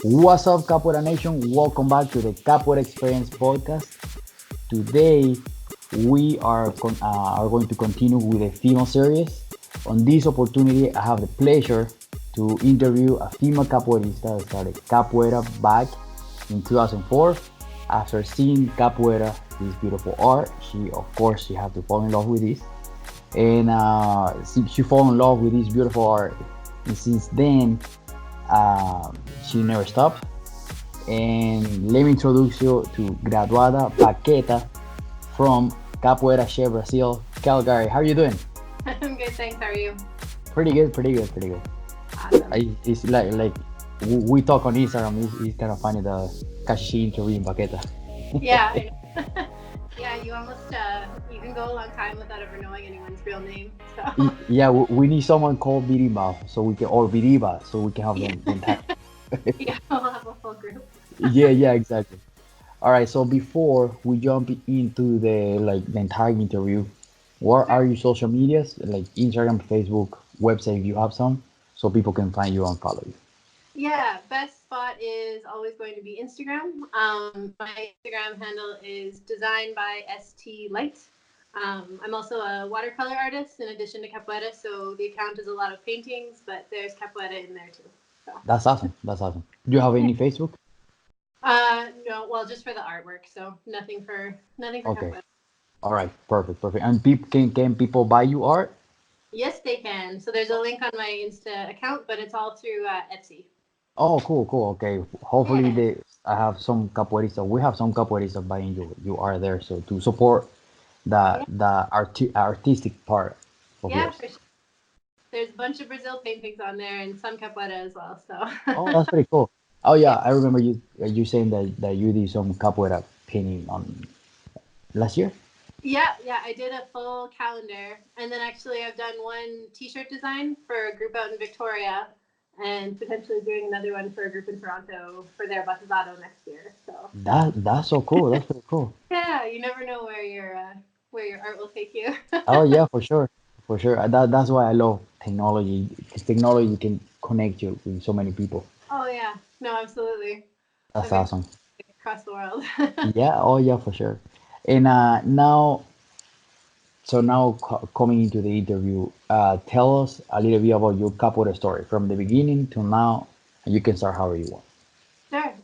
What's up, Capoeira Nation? Welcome back to the Capoeira Experience Podcast. Today, we are going to continue with the female series. On this opportunity, I have the pleasure to interview a female capoeirista that started capoeira back in 2004. After seeing capoeira, this beautiful art, she had to fall in love with this, and she fell in love with this beautiful art. And since then, she never stopped. And let me introduce you to Graduada Baqueta from Capoeira Experience Brazil, Calgary. How are you doing? I'm good, thanks. How are you? Pretty good, pretty good, pretty good. Awesome. It's like we talk on Instagram. It's kind of funny the Kashishi interview in Baqueta. Yeah, I know. Yeah, you almost you can go a long time without ever knowing anyone's real name. So Yeah, we need someone called Biriba so we can, or Biriba, so we can have yeah, them the entire. yeah, we'll have a full group. Yeah, exactly. All right, so before we jump into the entire interview, what Sure. are your social medias like Instagram, Facebook, website if you have some, so people can find you and follow you? Yeah, best spot is always going to be Instagram. My Instagram handle is designed by St Light. I'm also a watercolor artist in addition to capoeira, so the account is a lot of paintings, but there's capoeira in there too. So That's awesome. That's awesome. Do you have any Facebook? no, well, just for the artwork, so nothing for Okay. capoeira. All right. Perfect. And people can people buy you art? Yes, they can. So there's a link on my Insta account, but it's all through Etsy. Oh, cool. Okay. Hopefully Yeah. they I have some capoeiristas. We have some capoeiristas buying you art there, so to support Yeah. the artistic part of Yeah, yours. for sure. There's a bunch of Brazil paintings on there and some capoeira as well. So Oh, that's pretty cool. Oh yeah, yeah. I remember you saying that you did some capoeira painting on last year. Yeah. I did a full calendar, and then actually I've done one T-shirt design for a group out in Victoria, and potentially doing another one for a group in Toronto for their Batizado next year. So That's so cool. That's pretty cool. yeah, you never know where your art will take you. Oh yeah, for sure. That's why I love technology because technology can connect you with so many people. Oh yeah, no, absolutely. That's I've been awesome. across the world. Yeah. Oh yeah, for sure. And now coming into the interview, tell us a little bit about your capoeira story from the beginning to now, and you can start however you want. Sure.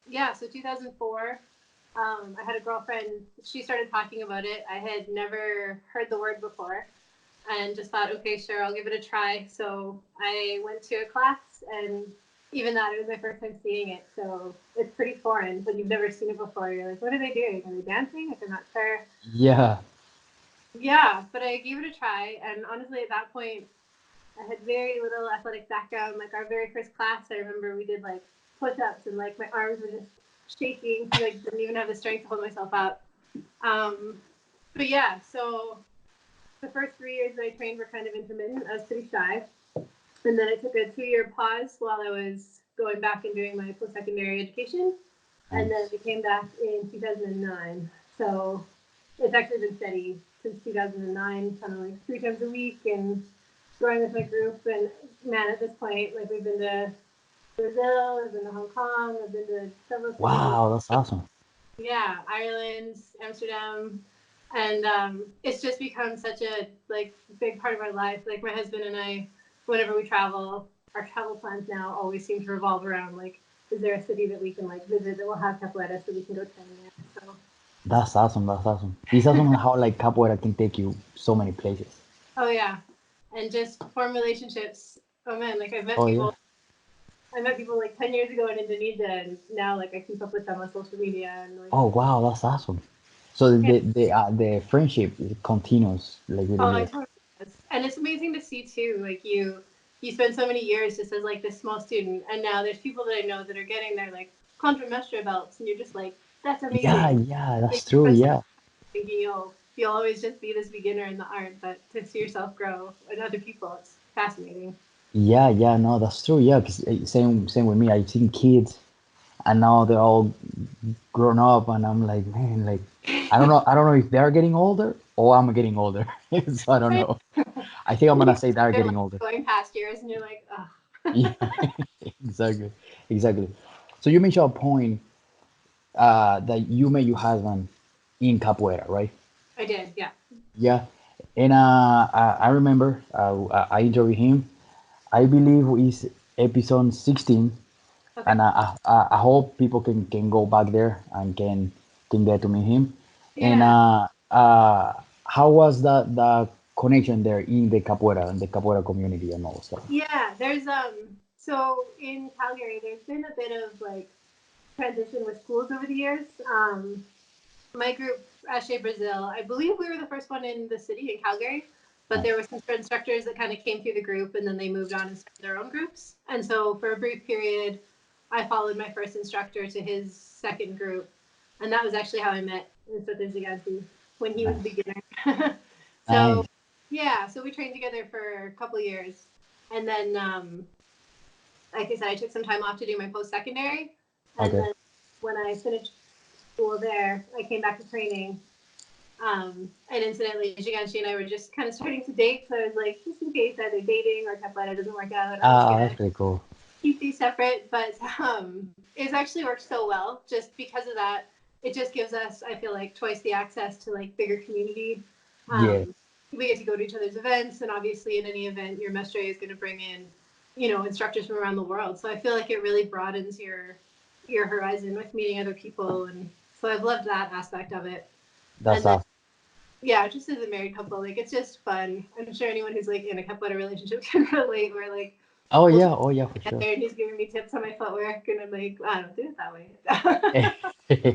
Yeah, so 2004, I had a girlfriend. She started talking about it. I had never heard the word before and just thought, okay, sure, I'll give it a try. So I went to a class, and even that, it was my first time seeing it. So it's pretty foreign when you've never seen it before. You're like, what are they doing? Are they dancing? If they're not sure. Yeah. Yeah, but I gave it a try. And honestly, at that point, I had very little athletic background. Like our very first class, I remember we did like push-ups and like my arms were just shaking. Like didn't even have the strength to hold myself up. Um, but yeah, so the first 3 years that I trained were kind of intermittent. I was pretty shy, and then I took a 2-year pause while I was going back and doing my post-secondary education, and then Nice. we came back in 2009. So it's actually been steady since 2009, kind of like 3 times a week and growing with my group. And man, at this point, like we've been to Brazil, I've been to Hong Kong, I've been to several cities. Wow, that's awesome. Yeah, Ireland, Amsterdam, and it's just become such a like big part of our life. Like my husband and I, whenever we travel, our travel plans now always seem to revolve around like, is there a city that we can like visit that will have capoeira so we can go train there? So That's awesome. That's awesome. It's awesome how like capoeira can take you so many places. oh yeah, and just form relationships. Oh man, like Oh yeah. I met people like 10 years ago in Indonesia, and now like I keep up with them on social media and like Oh wow, that's awesome. So yeah. the friendship continues like with the Oh, I years. totally is. And it's amazing to see too. Like you spend so many years just as like this small student, and now there's people that I know that are getting their like contramestre belts, and you're just like, that's amazing. Yeah, Like that's you true. spend so Yeah. much thinking you'll always just be this beginner in the art, but to see yourself grow and other people, it's fascinating. Yeah, no, that's true. Yeah, because same with me. I've seen kids and now they're all grown up and I'm like, man, like I don't know if they're getting older or I'm getting older. So I don't Right? know. I think I'm gonna say they're They're like getting older. going past years, and you're like, oh. Yeah, exactly. exactly. So you mentioned a point that you met your husband in capoeira, right? I did, yeah. Yeah, and I remember I interviewed him. I believe it's episode 16, Okay. and I hope people can go back there and can get to meet him. And Yeah. how was the connection there in the capoeira community and all stuff? Yeah, there's so in Calgary there's been a bit of like transition with schools over the years. My group, Ashe Brazil, I believe we were the first one in the city in Calgary, but there were some instructors that kind of came through the group and then they moved on and started their own groups. And so for a brief period, I followed my first instructor to his second group. And that was actually how I met Instructor Ziganti when he was a Nice, beginner. So, nice. yeah, so we trained together for a couple years. And then, like I said, I took some time off to do my post secondary. And Okay. then when I finished school there, I came back to training. And incidentally, Giganshi and I were just kind of starting to date. So I was like, just in case either dating or Capoeira doesn't work out, I'm just Ah, going that's to pretty cool. keep these separate. But it's actually worked so well just because of that. It just gives us, I feel like, twice the access to like bigger community. Yeah, We get to go to each other's events. And obviously, in any event, your mestre is going to bring in, instructors from around the world. So I feel like it really broadens your horizon with meeting other people. And so I've loved that aspect of it. that's And then awesome. yeah, just as a married couple, like it's just fun. I'm sure anyone who's like in a couple relationship can relate. Where like we'll just Oh yeah, for get sure. there and he's giving me tips on my footwork, and I'm like, I don't do it that way.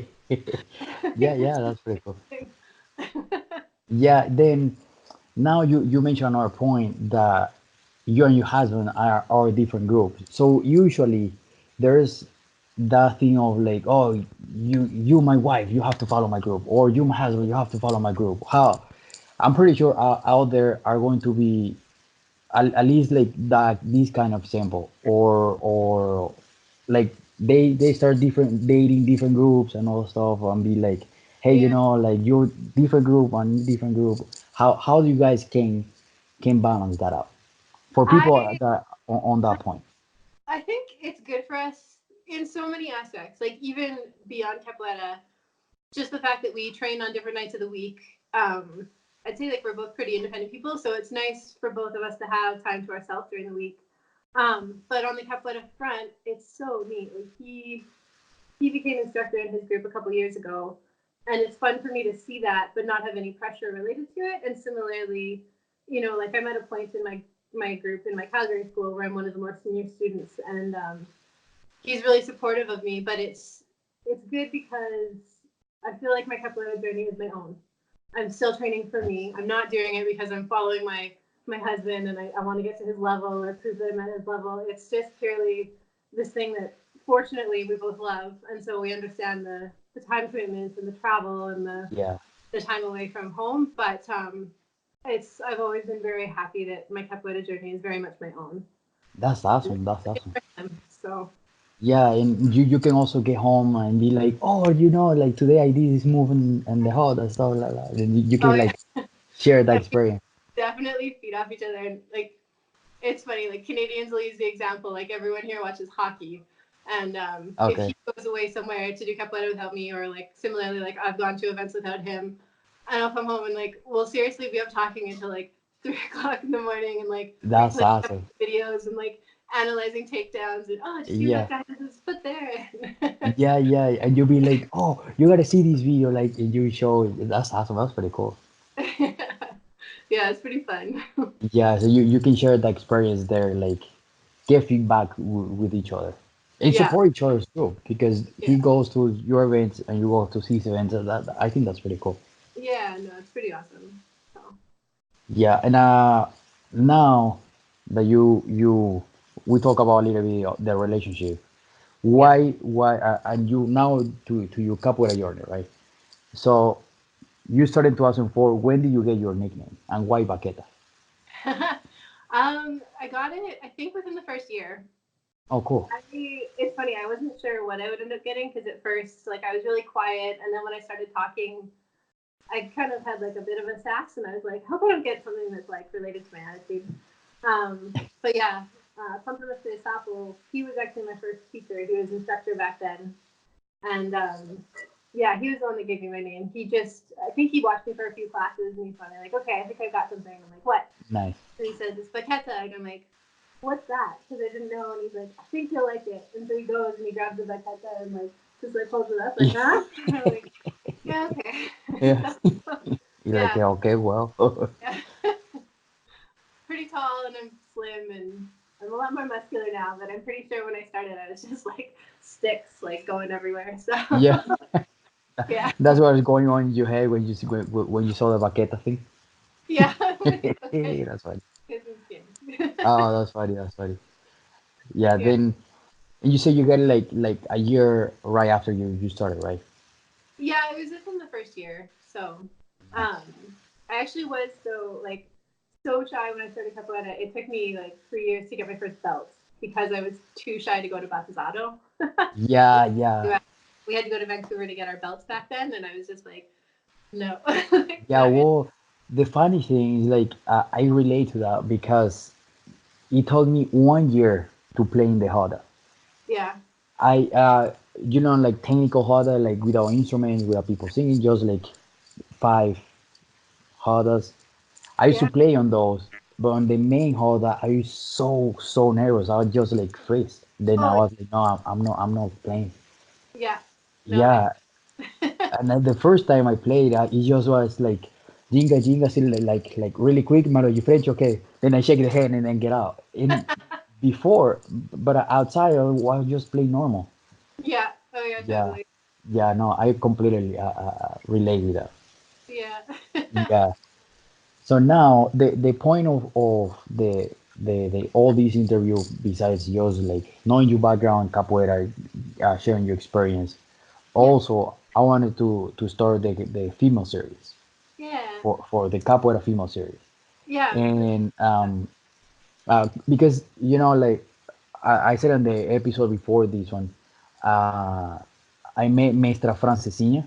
Yeah, yeah, that's pretty cool. Yeah, then now you mentioned another point that you and your husband are different groups. So usually there's that thing of like, oh, you my wife, you have to follow my group, or you my husband, you have to follow my group. How? I'm pretty sure out there are going to be at least like that this kind of sample, or like they start different dating different groups and all stuff and be like, hey, Yeah, like you're different group and different group. How do you guys can balance that out for people I that on that point? I think it's good for us in so many aspects. Like even beyond Capoeira, just the fact that we train on different nights of the week. I'd say like we're both pretty independent people, so it's nice for both of us to have time to ourselves during the week. But on the Capoeira front, it's so neat. Like he became instructor in his group a couple years ago, and it's fun for me to see that, but not have any pressure related to it. And similarly, like I'm at a point in my group in my Calgary school where I'm one of the more senior students, and he's really supportive of me. But it's good because I feel like my capoeira journey is my own. I'm still training for me. I'm not doing it because I'm following my husband and I want to get to his level or prove that I'm at his level. It's just purely this thing that fortunately we both love, and so we understand the time commitments and the travel and Yeah, the time away from home. But it's I've always been very happy that my capoeira journey is very much my own. that's awesome. That's awesome. So Yeah, and you can also get home and be like, oh, like today I did this move in the hot and stuff like that. And you oh can yeah, like share that yeah, we experience. definitely feed off each other. And like it's funny, like Canadians will use the example, like everyone here watches hockey. And if Okay. he goes away somewhere to do capoeira without me, or like similarly, like I've gone to events without him, and I'll come home and like we'll seriously be up talking until like 3 o'clock in the morning and like That's replaying awesome. videos and like analyzing takedowns and oh, did you see what that Yeah. guy has his foot there? Yeah, yeah. And you'll be like, oh, you gotta see this video, like, and you show it. That's awesome. That's pretty cool. Yeah, it's pretty fun. Yeah, so you can share the experience there, like, get feedback with each other. And Yeah, support each other too, because he yeah, goes to your events and you go to his events. And I think that's pretty cool. yeah. No, it's pretty awesome. So Yeah, and now that we talk about a little bit of the relationship. yeah. Why and you now to your capoeira journey, right? So you started in 2004. When did you get your nickname and why Baqueta? I got it. I think within the first year. Oh, cool. It's funny. I wasn't sure what I would end up getting because at first, like, I was really quiet, and then when I started talking, I kind of had like a bit of a sass, and I was like, hope I don't get something that's like related to my attitude. But yeah. Sapo, he was actually my first teacher. He was instructor back then. And yeah, he was the one that gave me my name. I think he watched me for a few classes and he's finally like, okay, I think I've got something. I'm like, what? Nice. And he says, it's Baqueta. And I'm like, what's that? Because I didn't know. And he's like, I think you'll like it. And so he goes and he grabs the Baqueta and like, just like holds it up, like, huh? And I'm like, yeah, okay. Yeah. You're like, Yeah. yeah, okay, well. Yeah. Pretty tall and I'm slim and I'm a lot more muscular now, but I'm pretty sure when I started I was just like sticks like going everywhere. So Yeah. yeah. That's what was going on in your head when when you saw the Baqueta thing. Yeah. Okay. That's funny. Get some skin. Oh, that's funny. That's funny. Yeah. Yeah. Then you say you got it like a year right after you started, right? Yeah, it was within the first year. So um I actually was so shy when I started capoeira. It took me like 3 years to get my first belt because I was too shy to go to Batizado. Yeah, yeah, We had to go to Vancouver to get our belts back then, and I was just like, no, yeah. not good. Well, the funny thing is like I relate to that because it took me 1 year to play in the Hoda. Yeah, I like technical Hoda like without instruments, without people singing, just like 5 Hodas. I used to yeah, play on those, but on the main Hoda, I was so nervous. I would just like freeze. Then I oh was like, no, I'm not playing. yeah, no, I Yeah, and then the first time I played, it just was like jinga jinga, still like really quick, Maro, you French, okay? Then I shake the hand and then get out. In before, but outside I was just playing normal. yeah, oh yeah, Yeah, totally, yeah, no, I completely relate with that. yeah, Yeah. So now the point of the all these interview besides yours like knowing your background capoeira, sharing your experience. yeah, Also, I wanted to start the female series yeah, for the capoeira female series, yeah, and because like I said on the episode before this one, uh, I met Mestra Francesinha,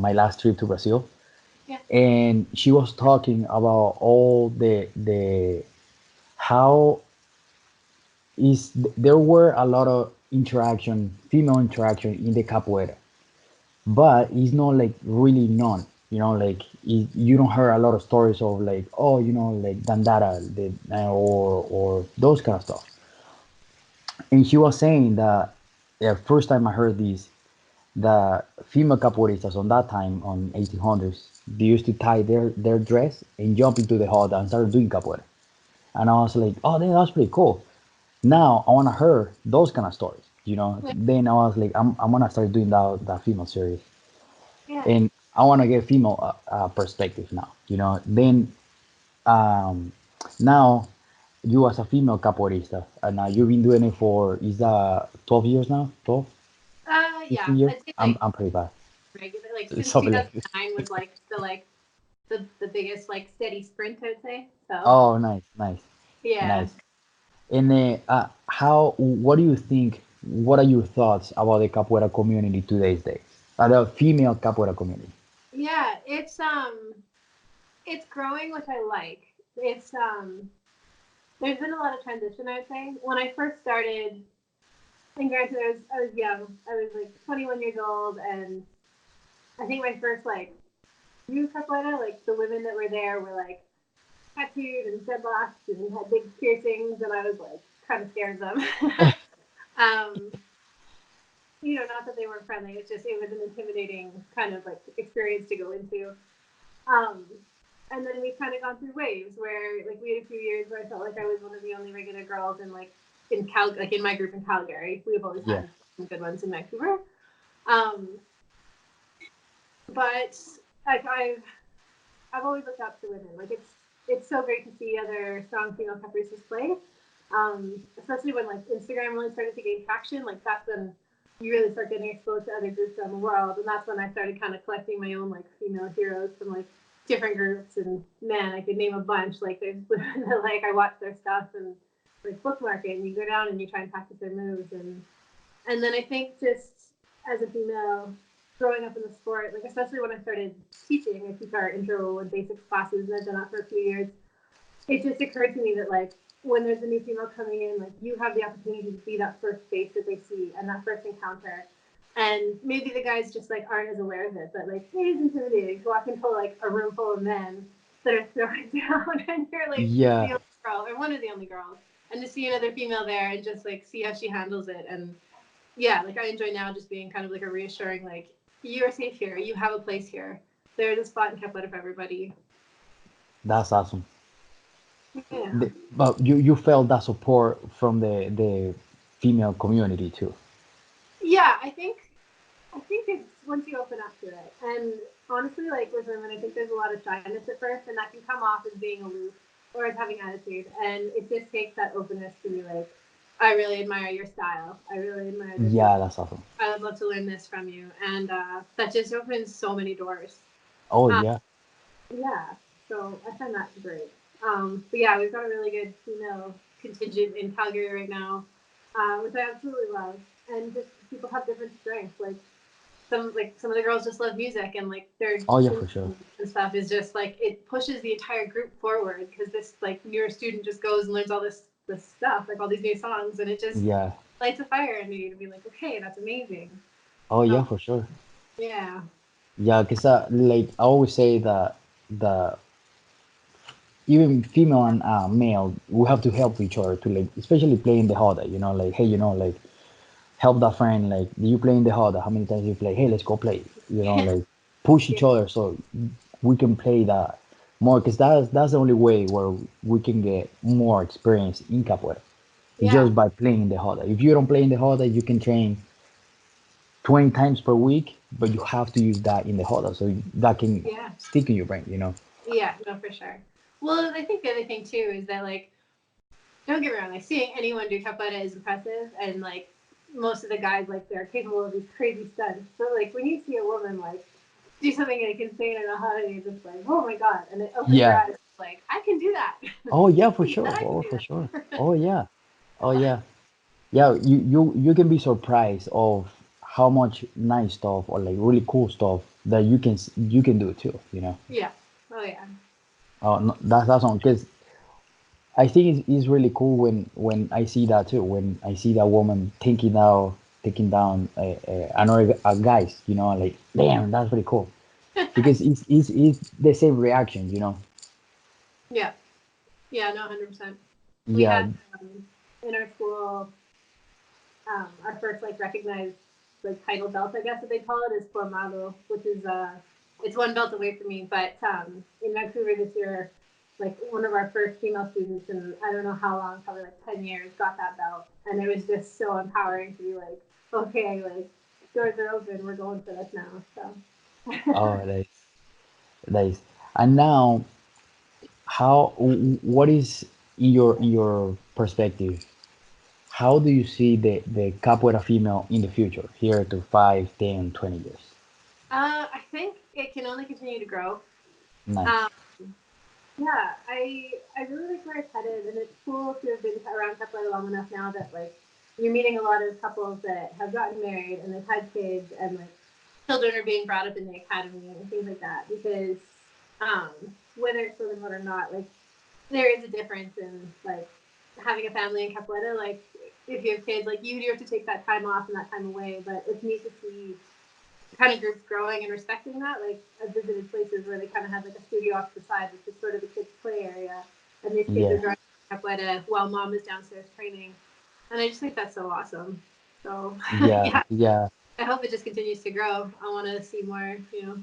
my last trip to Brazil, yeah, and she was talking about all the how there were a lot of interaction, female interaction in the capoeira, but it's not like really known. Like you don't hear a lot of stories of like, oh, like dandara, or those kind of stuff. And she was saying that the first time I heard this, the female capoeiristas on that time on 1800s, they used to tie their dress and jump into the hot and start doing capoeira. And I was like, oh, that's pretty cool. Now I want to hear those kind of stories. Then I was like, I'm gonna start doing that female series, yeah, and I want to get female perspective now. Then um, now you as a female capoeirista, and now you've been doing it for is that 12 years now? 12, yeah. 15 years? I'd say I'm like I'm pretty bad. regular, like since Something like this. 2009 was the biggest like steady sprint, I'd say. So Oh, nice, nice, yeah, nice. And what do you think? What are your thoughts about the capoeira community today's days? The female capoeira community. yeah, it's growing, which I like. It's there's been a lot of transition, I would say. When I first started, and granted, I was young. I was like 21 years old, and I think my first like new capoeira, like the women that were there were like tattooed and dreadlocks and had big piercings, and I was like kind of scared of them. um, not that they weren't friendly. It was an intimidating kind of like experience to go into. Um, and then we've kind of gone through waves where like we had a few years where I felt like I was one of the only regular girls in like like in my group in Calgary. We've always Yeah. had some good ones in Vancouver. Um, but like I've always looked up to women. Like it's so great to see other strong female capoeiristas play. Especially when like Instagram really started to gain traction. Like that's when you really start getting exposed to other groups around the world, and that's when I started kind of collecting my own like female heroes from like different groups. And man, I could name a bunch. Like there's women that like I watch their stuff and like bookmark it, and you go down and you try and practice their moves. And then I think just as a female growing up in the sport, like especially when I started teaching, I teach our intro and basics classes, and I've done that for a few years. It just occurred to me that like when there's a new female coming in, like you have the opportunity to be that first face that they see and that first encounter. And maybe the guys just like aren't as aware of it, but like it is intimidating to walk into like a room full of men that are throwing down, and you're like the Yeah, only girl or one of the only girls, and to see another female there and just like see how she handles it. And yeah, like I enjoy now just being kind of like a reassuring, like you're safe here, you have a place here, there's a spot in Capoeira for everybody. that's awesome. Yeah. But you felt that support from the female community too. Yeah, I think it's once you open up to it, and honestly, like with women, I think there's a lot of shyness at first, and that can come off as being aloof or as having attitude, and it just takes that openness to be like, I really admire your style. I really admire this. Yeah, that's awesome. I would love to learn this from you, and that just opens so many doors. Oh Um, yeah, yeah, so I find that great. But yeah, we've got a really good female contingent in Calgary right now, which I absolutely love. And just people have different strengths. Like some of the girls just love music, and like their oh yeah, singing for sure. and stuff is just like it pushes the entire group forward because this like newer student just goes and learns all this stuff, like all these new songs, and it just Yeah. lights a fire in me to be like, okay, that's amazing. Oh So yeah, for sure. yeah, Yeah, because like I always say that the even female and male, we have to help each other to like, especially playing the harder. You know, like hey, like help that friend. Like you playing the harder. How many times you play? Hey, let's go play. You know, like push yeah, each other so we can play that more. Because that's the only way where we can get more experience in capoeira. It's yeah, just by playing the harder. If you don't play in the harder, you can train 20 times per week, but you have to use that in the huddle so that can yeah. stick in your brain, you know? Yeah, no, for sure. Well, I think the other thing too is that like, don't get me wrong, like seeing anyone do capoeira is impressive, and like most of the guys like they're capable of these crazy stunts. But like when you see a woman like do something like insane in a hut, and you're just like, oh my god, and it opens your Yeah. eyes like I can do that. Oh yeah, for that sure. I can Oh, do for sure. that. Oh yeah. Oh yeah. Yeah, you can be surprised of how much nice stuff or like really cool stuff that you can do too, you know? Yeah. Oh yeah. Oh, no, that's on because I think it's really cool when I see that too. When I see that woman taking down another guys, you know, like damn, that's pretty cool. Because it's the same reaction, you know. Yeah. Yeah. No, 100%. We Yeah, had in our school our first like recognized like title belt, I guess what they call it, is formado, which is it's one belt away from me. But in Vancouver this year, like one of our first female students in I don't know how long, probably like 10 years, got that belt, and it was just so empowering to be like, okay, like doors are open, we're going for this now. So oh, nice. And now, what is in your perspective? How do you see the capoeira female in the future, here to 5, 10, 20 years? I think it can only continue to grow. Um, Nice. Yeah, I really like where it's headed, and it's cool to have been around Capoeira long enough now that like you're meeting a lot of couples that have gotten married and they've had kids, and like children are being brought up in the academy and things like that. Because um, whether it's women or not, like there is a difference in like having a family in Capoeira. Like if you have kids, like you do have to take that time off and that time away, but it's neat to see kind of groups growing and respecting that. Like I've visited places where they kind of have like a studio off to the side, which is sort of a kids' play area, and these kids are Yeah, drawing capoeira while mom is downstairs training, and I just think that's so awesome. So yeah, yeah, yeah. I hope it just continues to grow. I want to see more,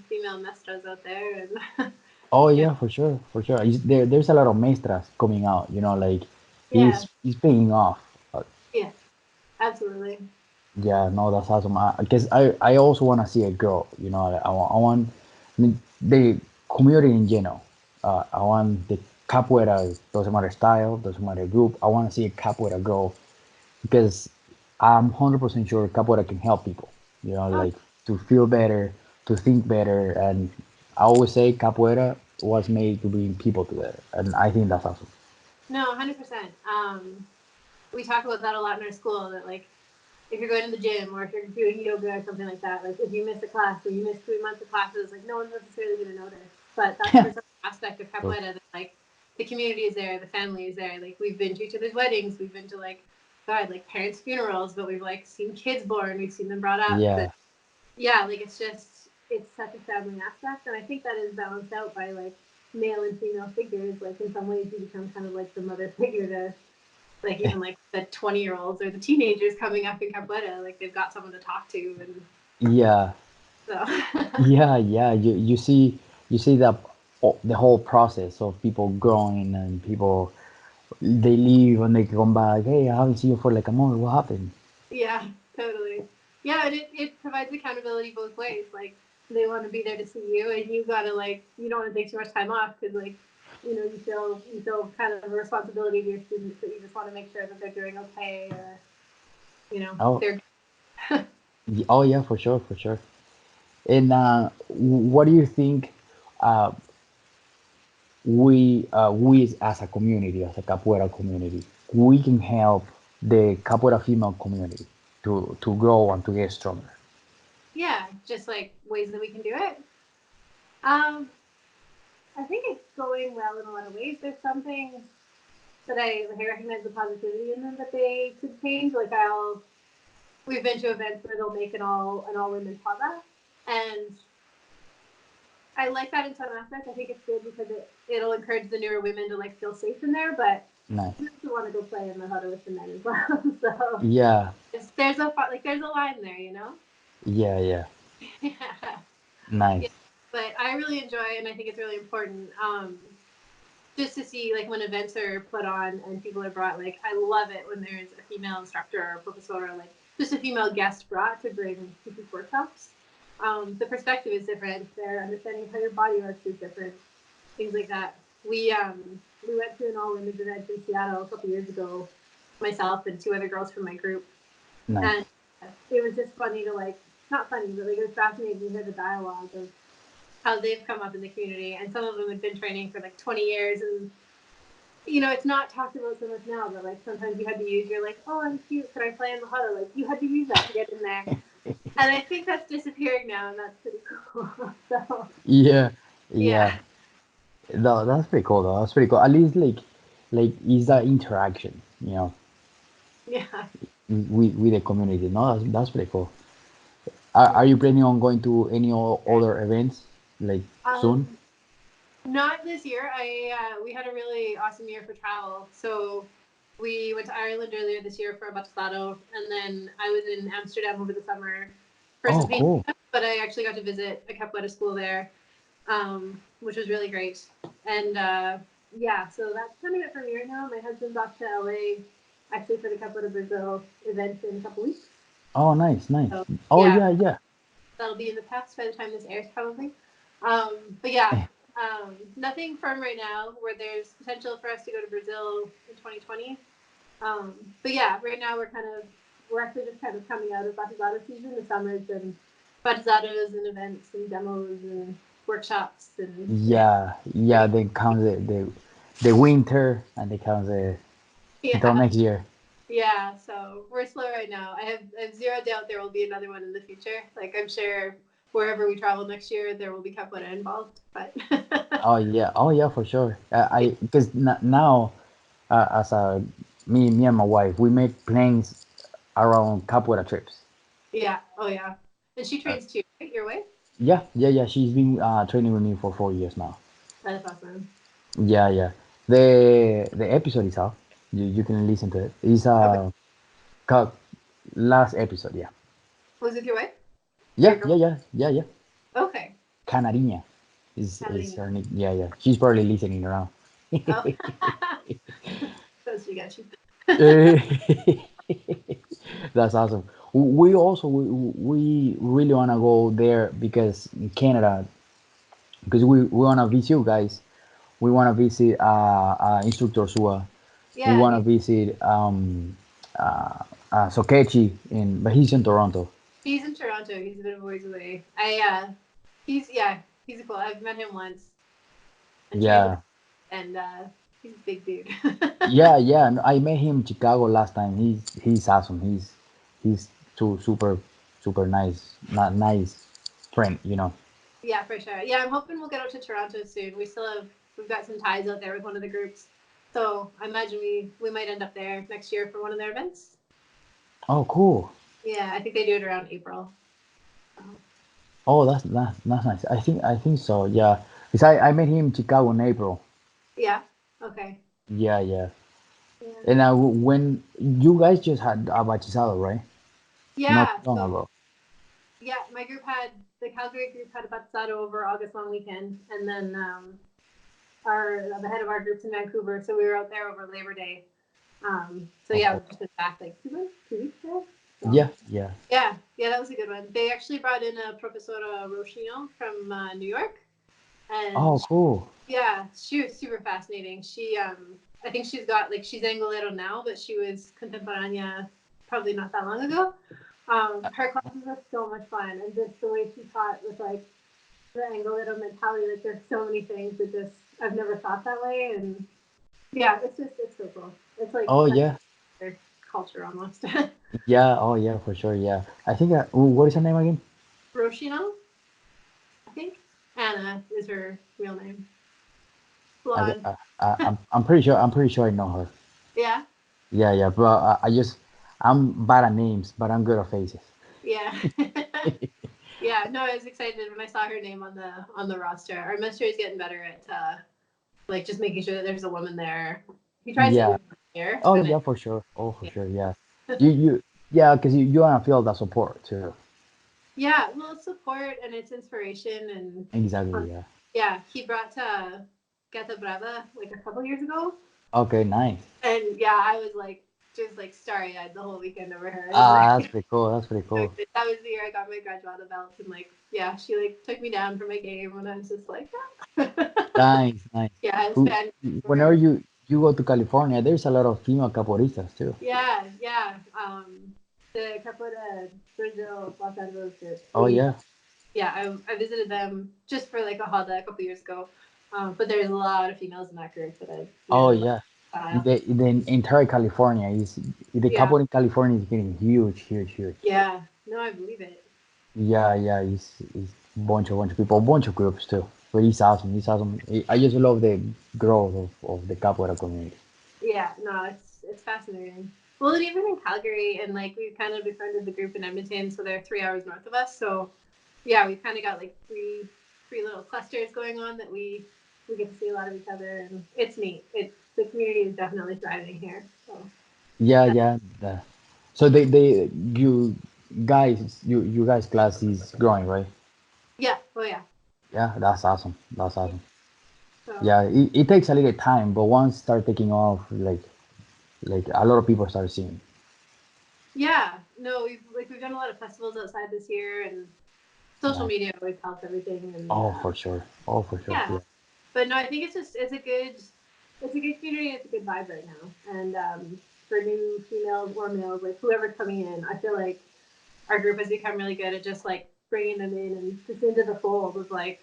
female maestras out there, and Oh yeah, yeah, for sure, for sure. There's a lot of maestras coming out, you know, like yeah, it's paying off. Uh, yeah, absolutely. Yeah, no, that's awesome. Because I also want to see a girl. You know, I want I mean, the community in general. I want the capoeira. Doesn't matter style, doesn't matter group. I want to see a capoeira girl because I'm 100% sure capoeira can help people. You know, Oh like to feel better, to think better, and I always say capoeira was made to bring people together, and I think that's awesome. no, 100%. We talk about that a lot in our school. That like if you're going to the gym or if you're doing yoga or something like that, like if you miss a class or you miss 3 months of classes, like no one's necessarily going to notice. But that's the sort of aspect of capoeira that like the community is there, the family is there. Like we've been to each other's weddings, we've been to like God, like parents' funerals, but we've like seen kids born, we've seen them brought up. But Yeah, yeah, like it's such a family aspect, and I think that is balanced out by like male and female figures. Like in some ways, you become kind of like the mother figure to like even like the 20-year-olds or the teenagers coming up in Capoeira. Like they've got someone to talk to, and yeah, so yeah. You see that the whole process of people growing and people they leave and they come back. Hey, I haven't seen you for like a month. What happened? yeah, totally. Yeah, and it provides accountability both ways. Like they want to be there to see you, and you gotta like you don't want to take too much time off because like you feel kind of a responsibility to your students that you just want to make sure that they're doing okay or Oh, they're oh yeah, for sure, for sure. And what do you think uh, we as a community, as a capoeira community, we can help the capoeira female community to grow and to get stronger? yeah, just like ways that we can do it. Um, I think it's going well in a lot of ways. There's some things that I recognize the positivity in them that they could change. Like we've been to events where they'll make an all women's pava, and I like that in some aspects. I think it's good because it'll encourage the newer women to like feel safe in there, but Nice. you also want to go play in the huddle with the men as well. So Yeah, there's a line there, you know. yeah, yeah. Yeah. Yeah, Nice. but I really enjoy, and I think it's really important. Just to see like when events are put on and people are brought. Like I love it when there's a female instructor or professor or like just a female guest brought to bring to these workshops. The perspective is different. Their understanding of how your body works is different. Things like that. We went to an all women's event in Seattle a couple years ago. Myself and two other girls from my group, Nice. and it was just funny to like not funny, but like it was fascinating to hear the dialogue of how they've come up in the community, and some of them had been training for like 20 years, and it's not talked about so much now, but like sometimes you had to use your like, oh, I'm cute, could I play in the huddle? Like you had to use that to get in there, and I think that's disappearing now, and that's pretty cool. So Yeah, yeah. yeah, No, that's pretty cool though. That's pretty cool. At least like is that interaction, yeah. with the community. No, that's pretty cool. Are Yeah. you planning on going to any other events like soon? Um, Not this year. We had a really awesome year for travel. So we went to Ireland earlier this year for a Batistado, and then I was in Amsterdam over the summer for some Oh, painting, cool. but I actually got to visit a capoeira school there, which was really great. And yeah, so that's kind of it for me right now. My husband's off to LA actually for the Capoeira Brazil event in a couple weeks. Oh, nice, nice. So Oh, yeah, yeah, yeah. that'll be in the past by the time this airs, probably. But yeah, nothing firm right now. Where there's potential for us to go to Brazil in 2020. Um, but yeah, right now we're actually just kind of coming out of batizado season. The summer's been batizados and events and demos and workshops and Yeah, yeah. pretty Then comes the winter, and then comes until yeah. next year. Yeah, so we're slow right now. I have zero doubt there will be another one in the future. Like I'm sure wherever we travel next year, there will be capoeira involved. But Oh yeah, for sure. I because now as a me and my wife, we make plans around capoeira trips. yeah, oh yeah, and she Uh, trains too, right? Your wife? yeah, yeah, yeah. She's been training with me for 4 years now. That is awesome. Yeah, yeah. The episode is out. You can listen to it. It's Okay, ca- last episode. Yeah. was with your wife? Your Yeah, girl? yeah, yeah, yeah, yeah. Okay, Canariña is Catalina. her name. Yeah, yeah. She's probably listening around. Oh, so she got you. That's awesome. We also we really want to go there because in Canada, because we want to visit you guys. We want to visit Instructor Sua. We Yeah, want to visit uh, Sokechi but he's in Toronto. he's in Toronto. He's a bit of a ways away. He's he's cool. I've met him once and trained with Yeah, him, and he's a big dude. yeah, yeah. No, I met him in Chicago last time. He's awesome. He's too super nice, not nice friend. Yeah, for sure. Yeah, I'm hoping we'll get out to Toronto soon. We still have we've got some ties out there with one of the groups. So I imagine we might end up there next year for one of their events. Oh, cool. Yeah, I think they do it around April. So, Oh, that's nice. I think so. Yeah, because I met him in Chicago in April. yeah. Okay. Yeah, yeah. Yeah. And when you guys just had a bachizado, right? Not Yeah. long So ago. yeah, my group had the Calgary group had a Batsado over August long weekend, and then our the head of our group's in Vancouver, so we were out there over Labor Day. So yeah, Okay. we've just been back like 2 months, 2 weeks now. So Yeah, yeah. yeah, that was a good one. They actually brought in a Professora Roshino from New York, and Oh, cool. yeah, she was super fascinating. She I think she's got like she's Angolero now, but she was contemporánea probably not that long ago. Her classes were so much fun, and just the way she taught with like the Angolero mentality. Like there's so many things that just I've never thought that way, and yeah, it's so cool. It's like Oh, yeah. their culture almost. Yeah. Oh, yeah. For sure. Yeah. I think. What is her name again? Roshino, I think Anna is her real name. I, Blonde. I, I'm pretty sure. I'm pretty sure I know her. Yeah, Yeah, yeah. But I'm bad at names, but I'm good at faces. yeah. Yeah, no, I was excited when I saw her name on the roster. Our minister is getting better at like just making sure that there's a woman there. He tries to do Yeah. it here, Oh, but yeah. For sure. Oh, for yeah. sure. Yeah. Yeah, because you want to feel that support too. Yeah, well, it's support and it's inspiration and Exactly. um, Yeah. yeah, he brought Gata Brava like a couple years ago, Okay. Nice. and yeah, I was like just like starry eyed the whole weekend over her. I was like, Ah, that's pretty cool. That's pretty so cool. excited. That was the year I got my Graduada belt, and like yeah, she like took me down for my game, and I was just like, Nice, nice. yeah, I was Who- fan over Whenever her. you go to California, there's a lot of female capoeiristas too. Yeah, yeah. The Capoeira Brazil Los Angeles group. Oh We yeah. yeah, I visited them just for like a holiday a couple years ago. But there's a lot of females in that group that I Oh really like yeah. style. The entire California is the Yeah, capoeira in California is getting huge, huge, huge. yeah. No, I believe it. Yeah, yeah. It's bunch of people, bunch of groups too. But it's awesome. It's awesome. I just love the growth of the capoeira community. Yeah, no, it's fascinating. Well, and even in Calgary, and like we've kind of befriended the group in Edmonton, so they're 3 hours north of us. So yeah, we've kind of got like three little clusters going on that we get to see a lot of each other, and it's neat. It's the community is definitely thriving here. So Yeah, that, yeah. So they you guys class is growing, right? yeah, oh yeah, Yeah, that's awesome. That's yeah. awesome. So Yeah, it takes a little time, but once start taking off, like a lot of people start seeing. yeah, no, we've done a lot of festivals outside this year, and social Nice. media always helps everything, and Oh, for sure. Oh, for sure. yeah. Yeah. But no, I think it's a good community. It's a good vibe right now, and for new females or males, like whoever's coming in, I feel like our group has become really good at just like bringing them in and just into the fold of like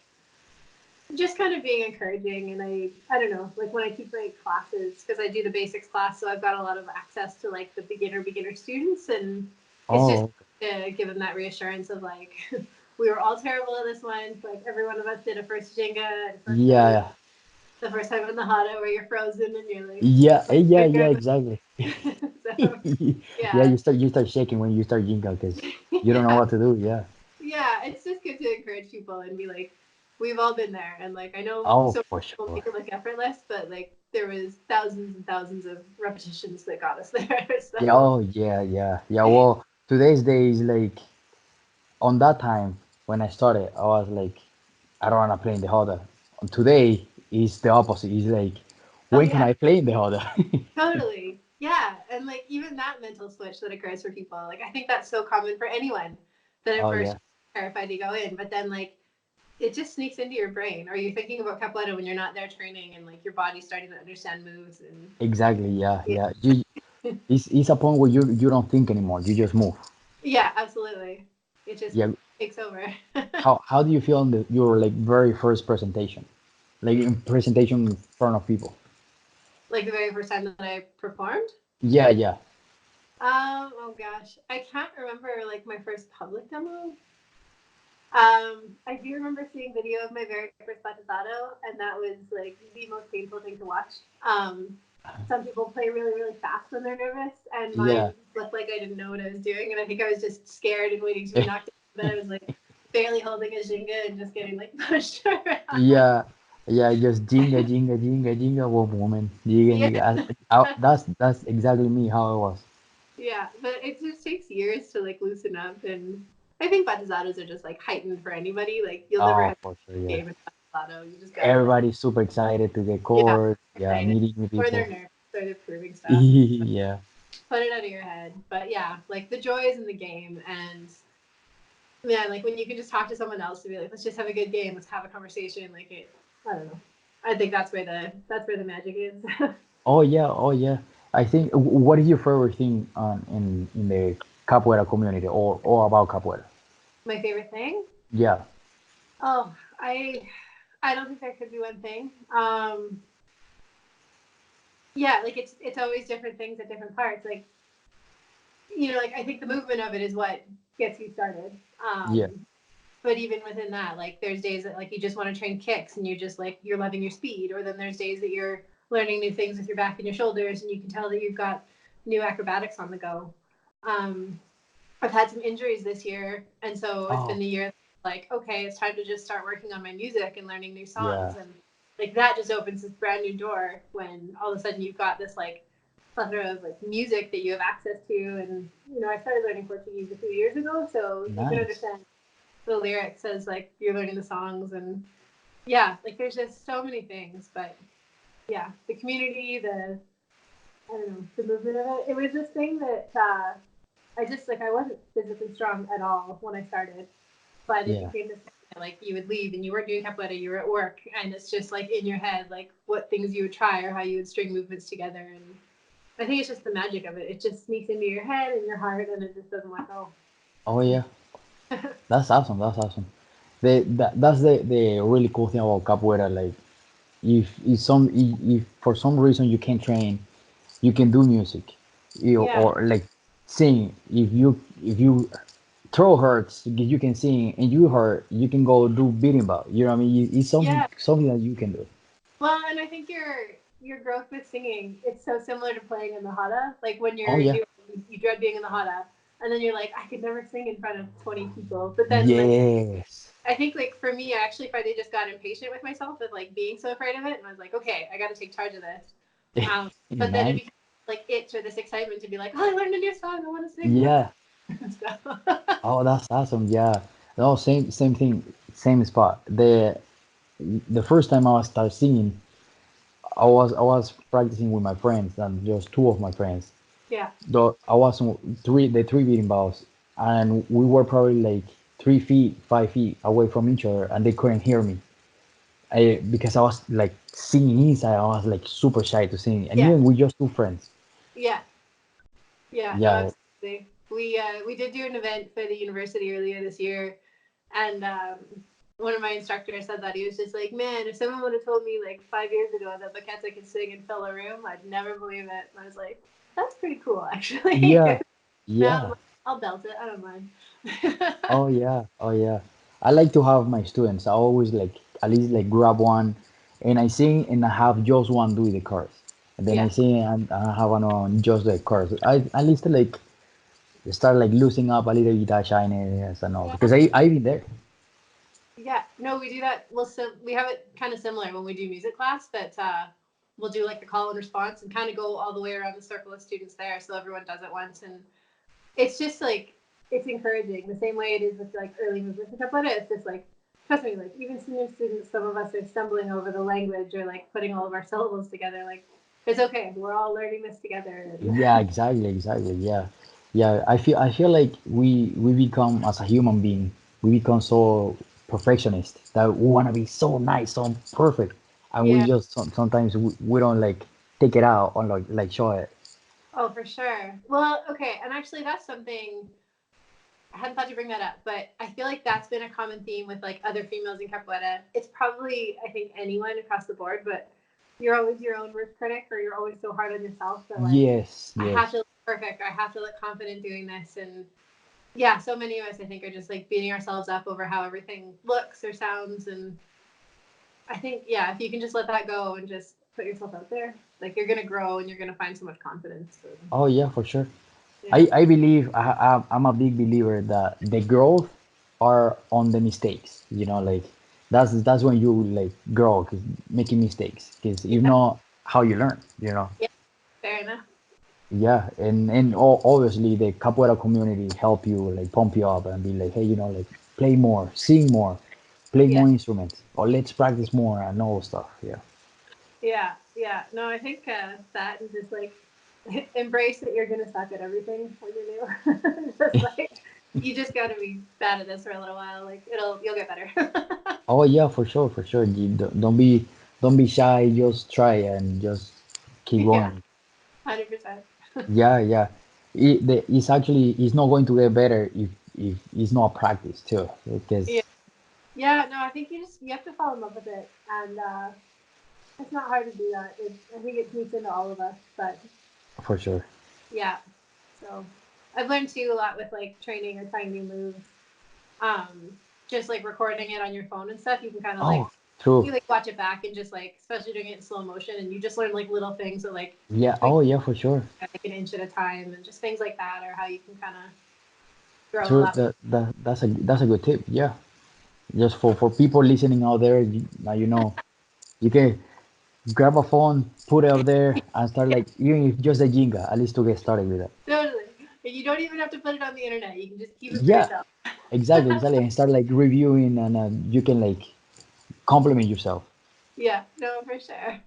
just kind of being encouraging. And I don't know, like when I teach my classes because I do the basics class, so I've got a lot of access to like the beginner students, and it's just Oh, to give them that reassurance of like we were all terrible at this once. Like every one of us did a first Jenga and first time yeah, the first time in the hot where you're frozen and you're like, yeah, yeah, yeah, you're exactly. so Yeah, yeah, you start shaking when you start jingle because you don't know yeah, what to do. Yeah. yeah. It's just good to encourage people and be like, we've all been there, and like I know Oh, so for many people sure. make it look effortless, but like there was thousands and thousands of repetitions that got us there. Yeah. So Oh, yeah, yeah, yeah. Well, today's day is like on that time when I started, I was like, I don't want to play in the huddle. Today is the opposite. It's like, oh when can yeah, I play in the huddle? totally, yeah, and like even that mental switch that occurs for people, like I think that's so common for anyone that at Oh first yeah, you're terrified to go in, but then like it just sneaks into your brain. Or you're thinking about capoeira when you're not there training, and like your body's starting to understand moves and exactly. Yeah, yeah, yeah. It's a point where you don't think anymore. You just move. yeah, absolutely. It just Yeah. takes over. How do you feel in your like very first presentation, like in presentation in front of people? Like the very first time that I performed. Yeah, yeah. Oh gosh, I can't remember like my first public demo. I do remember seeing video of my very first batizado, and that was like the most painful thing to watch. Some people play really, really fast when they're nervous, and mine Yeah. looked like I didn't know what I was doing, and I think I was just scared and waiting to be knocked out. But I was like barely holding a Jenga and just getting like pushed around. Yeah, yeah, just jinga, jinga, jinga, jinga, one woman, jinga, Yeah, jinga. That's exactly me how it was. yeah, but it just takes years to like loosen up, and I think batizados are just like heightened for anybody. Like you'll never Oh, have for sure, a yeah. game in batizado. You just gotta like Everybody's super excited to get yeah, court. Yeah, excited, meeting new or they're people. nervous, or they're proving stuff. Yeah, Put it out of your head. But yeah, like the joy is in the game, and yeah, like when you can just talk to someone else to be like, let's just have a good game, let's have a conversation. Like it, I don't know. I think that's where the magic is. oh yeah, oh yeah. I think what is your favorite thing in the capoeira community or about capoeira? My favorite thing. Yeah, Oh, I don't think there could be one thing. Yeah, like it's always different things at different parts. Like like I think the movement of it is what gets you started. yeah, But even within that, like there's days that like you just want to train kicks and you're loving your speed, or then there's days that you're learning new things with your back and your shoulders, and you can tell that you've got new acrobatics on the go. Um, I've had some injuries this year, and so it's been oh the year like okay, it's time to just start working on my music and learning new yeah, songs, and like that just opens this brand new door when all of a sudden you've got this like plethora of like music that you have access to, and I started learning Portuguese a few years ago, so you can nice. understand the lyrics as like you're learning the songs, and yeah, like there's just so many things, but yeah, the community, the I don't know, the movement of it. It was this thing that I just like I wasn't physically strong at all when I started, but it Yeah. became this thing that, like you would leave and you weren't doing capoeira, you were at work, and it's just like in your head, like what things you would try or how you would string movements together, and I think it's just the magic of it. It just sneaks into your head and your heart, and it just doesn't let go. Oh yeah, that's awesome. That's awesome. That's the really cool thing about capoeira. Like if for some reason you can't train, you can do music, Yeah, or like sing. If you throw hurts, you can sing, and you hurt, you can go do beating ball. You know what I mean? It's yeah. something that you can do. Well, and I think your growth with singing, it's so similar to playing in the hada. Like when Oh you're yeah. new, you dread being in the hada, and then you're like, I could never sing in front of 20 people. But then like Yes. I think like for me, I actually finally just got impatient with myself with like being so afraid of it, and I was like, okay, I got to take charge of this. But then it Nice. became like itch or this excitement to be like, oh, I learned a new song, I want to sing Yeah. this. So, Oh, that's awesome. Yeah. No, same thing, same spot. The first time I was start singing, I was practicing with my friends and just two of my friends. yeah, Though I was on three beating balls, and we were probably like 3 feet, 5 feet away from each other, and they couldn't hear me. Because I was like singing inside, I was like super shy to sing, and yeah, even with just two friends. yeah, yeah. No, Yeah, absolutely. We did do an event for the university earlier this year, and one of my instructors said that he was just like, man, if someone would have told me like 5 years ago that Baqueta could sing and fill a room, I'd never believe it. And I was like, that's pretty cool, actually. yeah, Now I'm yeah. like, I'll belt it. I don't mind. Oh yeah, oh yeah. I like to have my students. I always like at least like grab one, and I sing and I have just one do the chorus, and then I Yeah, sing and I have one on just the chorus. I at least like start like losing up a little guitar shyness and all yeah, because I've been there. yeah. No, we do that. We have it kind of similar when we do music class. That we'll do like the call and response and kind of go all the way around the circle of students there, so everyone does it once, and it's just like it's encouraging the same way it is with like early movement and stuff like that. It's just like trust me, like even senior students, some of us are stumbling over the language or like putting all of our syllables together. Like it's okay, we're all learning this together. Yeah, exactly, exactly. Yeah, yeah. I feel like we become as a human being, we become so perfectionist that we want to be so nice, so perfect, and we Yeah. just sometimes we don't like take it out on like show it. Oh, for sure. Well, okay, and actually, that's something I hadn't thought to bring that up, but I feel like that's been a common theme with like other females in capoeira. It's probably I think anyone across the board, but you're always your own worst critic, or you're always so hard on yourself that like Yes, I have yes. to look perfect, or I have to look confident doing this, and yeah, so many of us, I think, are just like beating ourselves up over how everything looks or sounds. And I think, yeah, if you can just let that go and just put yourself out there, like you're going to grow and you're going to find so much confidence. So, Oh yeah, for sure. yeah. I believe I'm a big believer that the growth are on the mistakes. You know, like that's when you like grow, 'cause making mistakes. Because if Yeah. not, how you learn. You know. Yeah. Fair enough. Yeah, and obviously the capoeira community help you like pump you up and be like, hey, you know, like play more, sing more, play Yeah. more instruments, or let's practice more and all stuff. Yeah, Yeah. Yeah. No, I think that and just like embrace that you're going to suck at everything when you're new. Just like, you just got to be bad at this for a little while. Like, you'll get better. oh yeah, for sure, for sure. You don't be shy. Just try and just keep Yeah. going. 100%. Yeah, yeah. It's actually it's not going to get better if it's not practice too. Yeah. Because Yeah. No, I think you have to fall in love with it. And it's not hard to do that. I think it sneaks into all of us. But for sure. yeah. So I've learned too a lot with like training or trying new moves. Just like recording it on your phone and stuff, you can kind of like Oh, true. you like watch it back and just like, especially doing it in slow motion, and you just learn like little things that like Yeah. tweak Oh yeah, for sure. at like an inch at a time, and just things like that, or how you can kind of grow a True. lot. That's a good tip. Yeah. Just for people listening out there, now you know you can grab a phone, put it up there, and start like even if just a jinga, at least to get started with it. Totally. And you don't even have to put it on the internet. You can just keep it for Yeah, yourself. exactly, and start like reviewing, and you can like compliment yourself. Yeah. No, for sure.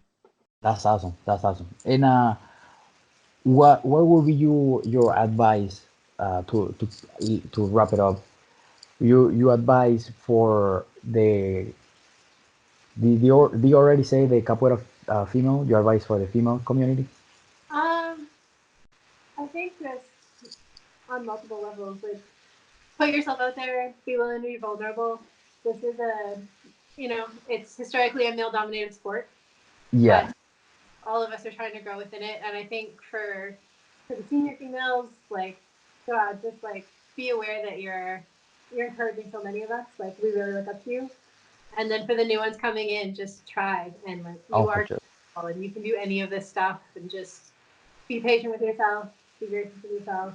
That's awesome. That's awesome. And what would be your advice to wrap it up? You advice for do you already say the capoeira female? Your advice for the female community? Um, I think just on multiple levels, like put yourself out there, be willing to be vulnerable. This is it's historically a male-dominated sport, Yeah. but all of us are trying to grow within it. And I think for the senior females, like, God, just like be aware that you're encouraging so many of us. Like, we really look up to you. And then for the new ones coming in, just try and like Oh, you for are sure. capable and you can do any of this stuff, and just be patient with yourself, be gracious with yourself,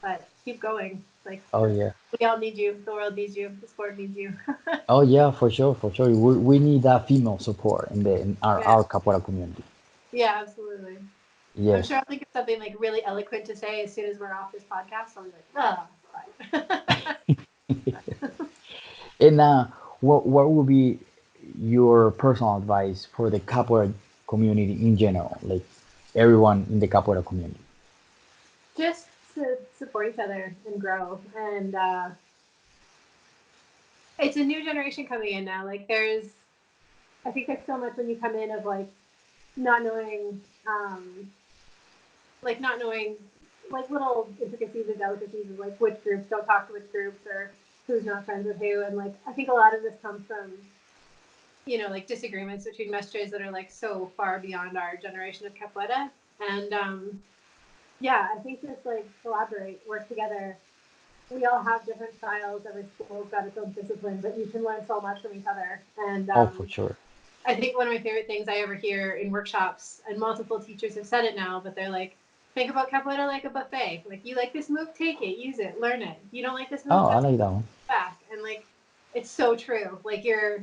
but keep going. Like, Oh yeah. we all need you. The world needs you. The sport needs you. Oh yeah, for sure, for sure. We need that female support in Yeah. our capoeira community. Yeah, absolutely. I'm Yes. sure I'll think of something like really eloquent to say as soon as we're off this podcast. I'll be like, oh, fine. And what would be your personal advice for the capoeira community in general, like everyone in the capoeira community? Just to support each other and grow. And it's a new generation coming in now. I think there's so much when you come in of not knowing, not knowing like little intricacies and delicacies of like which groups don't talk to which groups or who's not friends with who. And like, I think a lot of this comes from like disagreements between mesters that are like so far beyond our generation of capoeira. And yeah, I think just like collaborate, work together. We all have different styles. Every school's got its own discipline, but you can learn so much from each other. And Oh, for sure. I think one of my favorite things I ever hear in workshops, and multiple teachers have said it now, but they're like, think about capoeira like a buffet. Like, you like this move, take it, use it, learn it. You don't like this move, Oh, I that's like that one. back. And like, it's so true. Like, your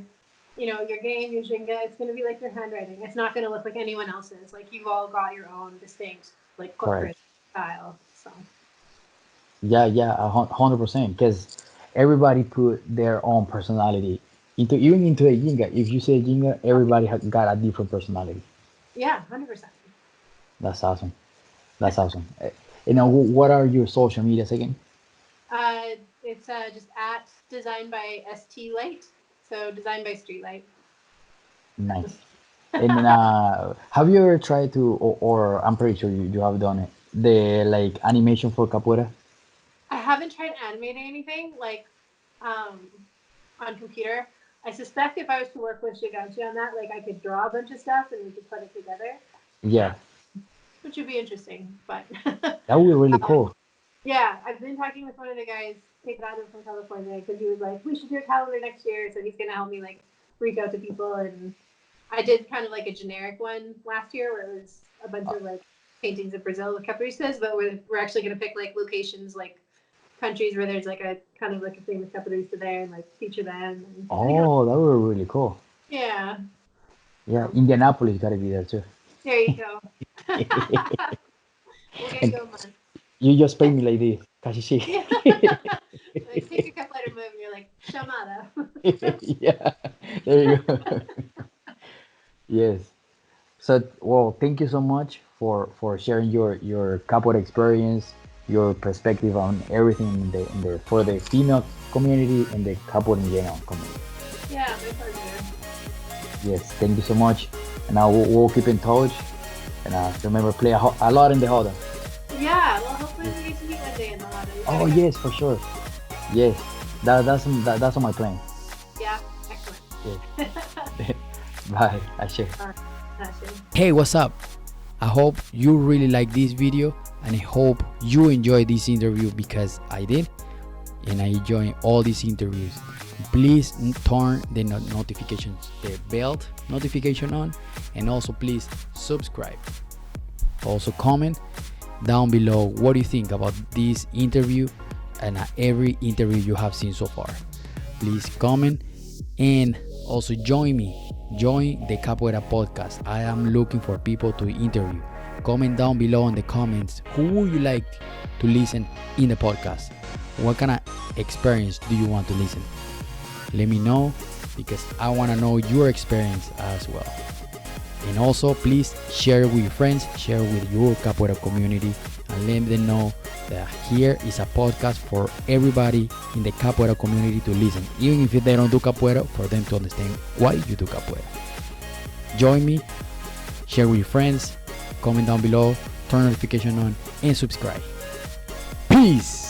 game, your Jenga, it's going to be like your handwriting. It's not going to look like anyone else's. Like, you've all got your own distinct, like, footprint Correct. style. So, Yeah, yeah, 100%. Because everybody put their own personality into even into a jinga. If you say jinga, everybody has got a different personality. yeah, 100%. That's awesome. That's awesome. You know, what are your social medias again? It's just at designed by ST Light. So, designed by Streetlight. Nice. And then, have you ever tried to, or I'm pretty sure you have done it, the like animation for capoeira? I haven't tried animating anything um, on computer. I suspect if I was to work with Shiganshi on that, like I could draw a bunch of stuff and we could put it together, Yeah, which would be interesting. But that would be really um, cool. Yeah, I've been talking with one of the guys, Graduada from California, because he was like, we should do a calendar next year. So he's gonna help me like reach out to people, and I did kind of like a generic one last year where it was a bunch of like paintings of Brazil with capoeiristas, but we're actually gonna pick like locations like countries where there's like a kind of like a famous capoeirista there and like feature them. And I think it'll, Oh, that would be really cool. yeah. Yeah, So Indianapolis got to be there too. there you go. We'll get And going. you just pay me like this. Casi sí. Yeah. Like take a couple letter move and you're like, Shamada. Yeah, there you go. Yes. So, well, thank you so much for sharing your capoeira experience, your perspective on everything in the for the female community and the capoeira in general community. Yeah, my pleasure. Yes, thank you so much, and we'll keep in touch. And remember, play a lot in the huddle. Yeah, well, hopefully we get to meet one day in the lotto. Oh yes, for sure. Yes, that's on my plan. Yeah, excellent. Yes. Bye. I share. Passion. Hey, what's up? I hope you really like this video and I hope you enjoy this interview because I did, and I enjoy all these interviews. Please turn the notifications, the bell notification on, and also please subscribe. Also comment down below what you think about this interview and every interview you have seen so far. Please comment and also join the Capoeira podcast. I am looking for people to interview. Comment down below in the comments who would you like to listen in the podcast. What kind of experience do you want to listen? Let me know because I want to know your experience as well. And also please share with your friends, share with your capoeira community, and let them know that here is a podcast for everybody in the capoeira community to listen, even if they don't do capoeira, for them to understand why you do capoeira. Join me, share with your friends, comment down below, turn notification on, and subscribe. Peace.